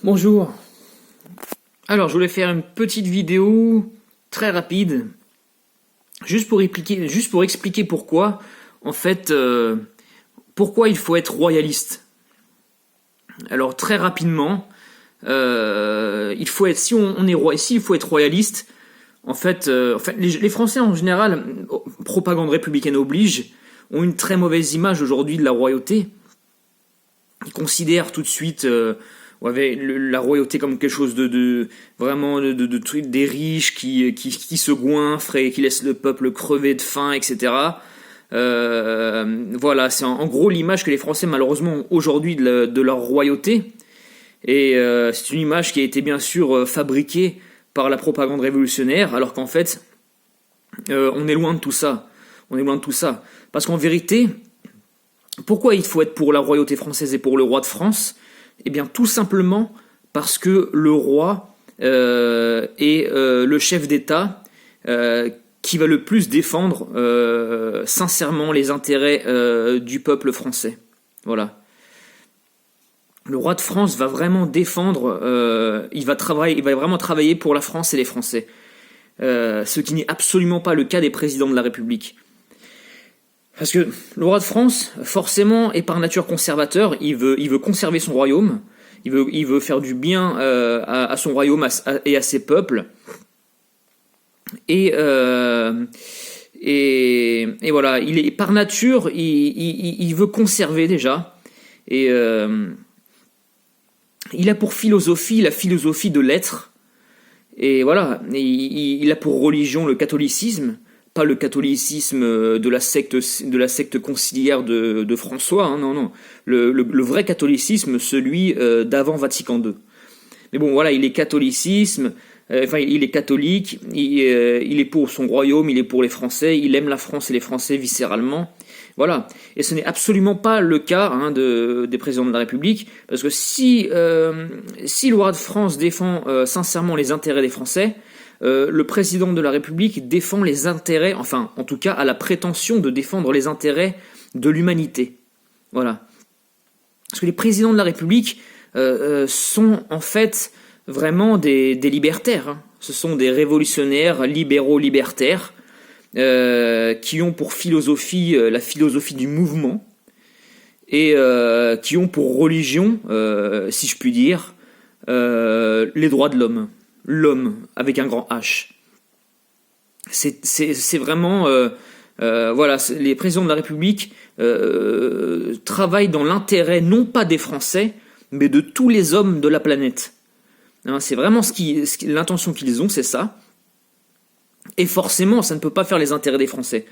Bonjour. Alors, je voulais faire une petite vidéo très rapide, juste pour expliquer pourquoi, en fait, pourquoi il faut être royaliste. Alors, très rapidement, il faut être, s'il faut être royaliste, les Français en général, propagande républicaine oblige, ont une très mauvaise image aujourd'hui de la royauté. Ils considèrent tout de suite la royauté comme quelque chose vraiment de truc des riches qui se goinfrent et qui laissent le peuple crever de faim, etc. Voilà, c'est en gros l'image que les Français malheureusement ont aujourd'hui de leur royauté. Et c'est une image qui a été bien sûr fabriquée par la propagande révolutionnaire, alors qu'en fait, on est loin de tout ça. On est loin de tout ça. Parce qu'en vérité, pourquoi il faut être pour la royauté française et pour le roi de France ? Eh bien, tout simplement parce que le roi est le chef d'État qui va le plus défendre sincèrement les intérêts du peuple français. Voilà. Le roi de France va vraiment défendre, il va vraiment travailler pour la France et les Français. Ce qui n'est absolument pas le cas des présidents de la République. Parce que le roi de France, forcément, est par nature conservateur, il veut conserver son royaume, il veut faire du bien à son royaume et à ses peuples. Et voilà, il est par nature, il veut conserver déjà. Et il a pour philosophie la philosophie de l'être. Et voilà, il a pour religion le catholicisme. Pas le catholicisme de la secte conciliaire de François, hein, non. Le vrai catholicisme, celui d'avant Vatican II. Mais bon, voilà, il est il est catholique, il est pour son royaume, il est pour les Français, il aime la France et les Français viscéralement. Voilà. Et ce n'est absolument pas le cas des présidents de la République, parce que si le roi de France défend sincèrement les intérêts des Français, le président de la République défend les intérêts, enfin, en tout cas, a la prétention de défendre les intérêts de l'humanité. Voilà. Parce que les présidents de la République sont en fait vraiment des libertaires. Hein. Ce sont des révolutionnaires libéraux libertaires qui ont pour philosophie la philosophie du mouvement et qui ont pour religion, si je puis dire, les droits de l'homme. L'homme avec un grand H. C'est vraiment voilà, les présidents de la République travaillent dans l'intérêt non pas des Français, mais de tous les hommes de la planète. Hein, c'est vraiment l'intention qu'ils ont, c'est ça. Et forcément, ça ne peut pas faire les intérêts des Français.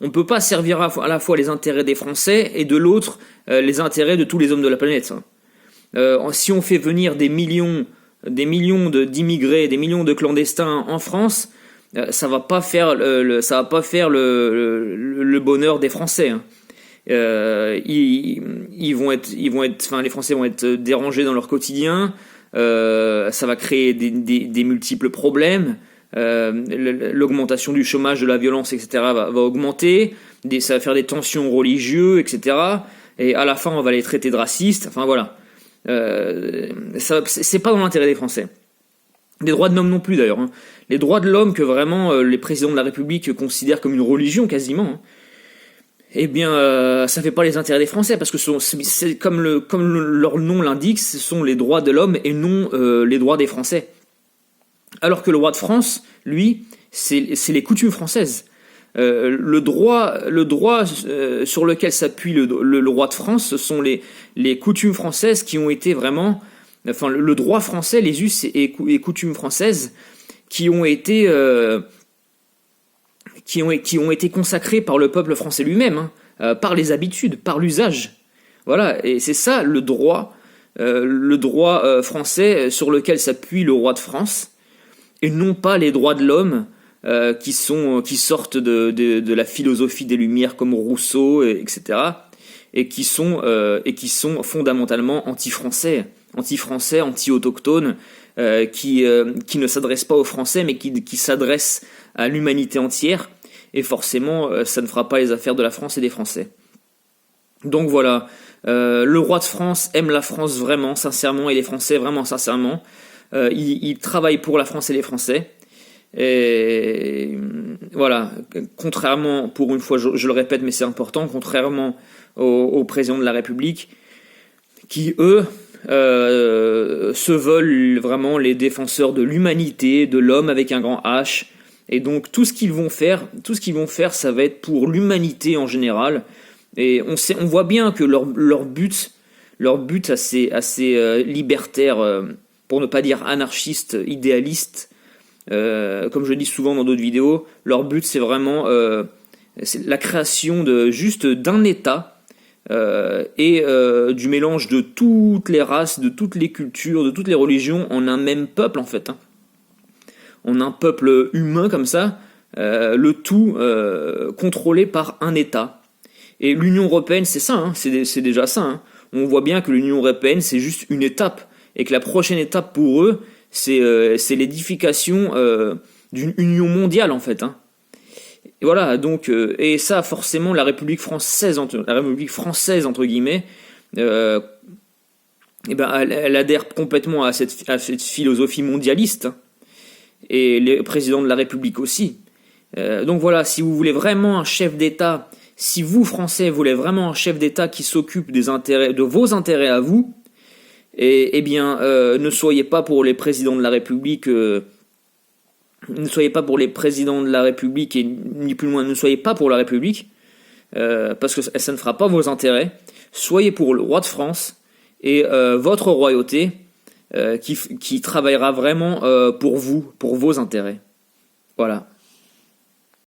On ne peut pas servir à la fois les intérêts des Français et de l'autre les intérêts de tous les hommes de la planète. Si on fait venir des millions d'immigrés, des millions de clandestins en France, ça va pas faire le bonheur des Français. Hein. Les Français vont être dérangés dans leur quotidien. Ça va créer des multiples problèmes. L'augmentation du chômage, de la violence, etc. va augmenter. Ça va faire des tensions religieuses, etc. Et à la fin, on va les traiter de racistes. Enfin voilà. C'est pas dans l'intérêt des Français. Les droits de l'homme non plus d'ailleurs. Hein. Les droits de l'homme que vraiment les présidents de la République considèrent comme une religion quasiment. Hein. Eh bien, ça fait pas les intérêts des Français parce que c'est comme leur nom l'indique, ce sont les droits de l'homme et non les droits des Français. Alors que le roi de France, lui, c'est les coutumes françaises. Le droit sur lequel s'appuie le roi de France, ce sont les coutumes françaises qui ont été vraiment, enfin le droit français, les us et coutumes françaises qui ont été consacrés par le peuple français lui-même, hein, par les habitudes, par l'usage. Voilà, et c'est ça le droit français sur lequel s'appuie le roi de France, et non pas les droits de l'homme. Qui sortent de la philosophie des Lumières comme Rousseau, etc. et qui sont fondamentalement anti-français, anti-autochtones, qui ne s'adressent pas aux Français mais qui s'adressent à l'humanité entière, et forcément ça ne fera pas les affaires de la France et des Français. Donc voilà, Le roi de France aime la France vraiment, sincèrement, et les Français vraiment sincèrement. Il travaille pour la France et les Français. Et voilà, contrairement, pour une fois, je le répète, mais c'est important, contrairement au président de la République, qui eux se veulent vraiment les défenseurs de l'humanité, de l'homme avec un grand H. Et donc tout ce qu'ils vont faire, ça va être pour l'humanité en général. Et on voit bien que leur but assez libertaire, pour ne pas dire anarchiste, idéaliste, comme je le dis souvent dans d'autres vidéos, leur but c'est vraiment c'est la création d'un État et du mélange de toutes les races, de toutes les cultures, de toutes les religions en un même peuple en fait. En un peuple humain comme ça, le tout contrôlé par un État. Et l'Union Européenne, c'est ça, hein, c'est déjà ça. Hein. On voit bien que l'Union Européenne, c'est juste une étape, et que la prochaine étape pour eux, c'est l'édification d'une union mondiale en fait. Hein. Et voilà, donc, et ça forcément la République française entre guillemets, eh ben, elle adhère complètement à cette philosophie mondialiste, hein, et les présidents de la République aussi. Donc voilà, si vous voulez vraiment un chef d'État, si vous Français voulez vraiment un chef d'État qui s'occupe de vos intérêts à vous, eh bien, ne soyez pas pour les présidents de la République. Ne soyez pas pour les présidents de la République et ni plus loin, ne soyez pas pour la République, parce que ça ne fera pas vos intérêts. Soyez pour le roi de France et votre royauté qui travaillera vraiment pour vous, pour vos intérêts. Voilà.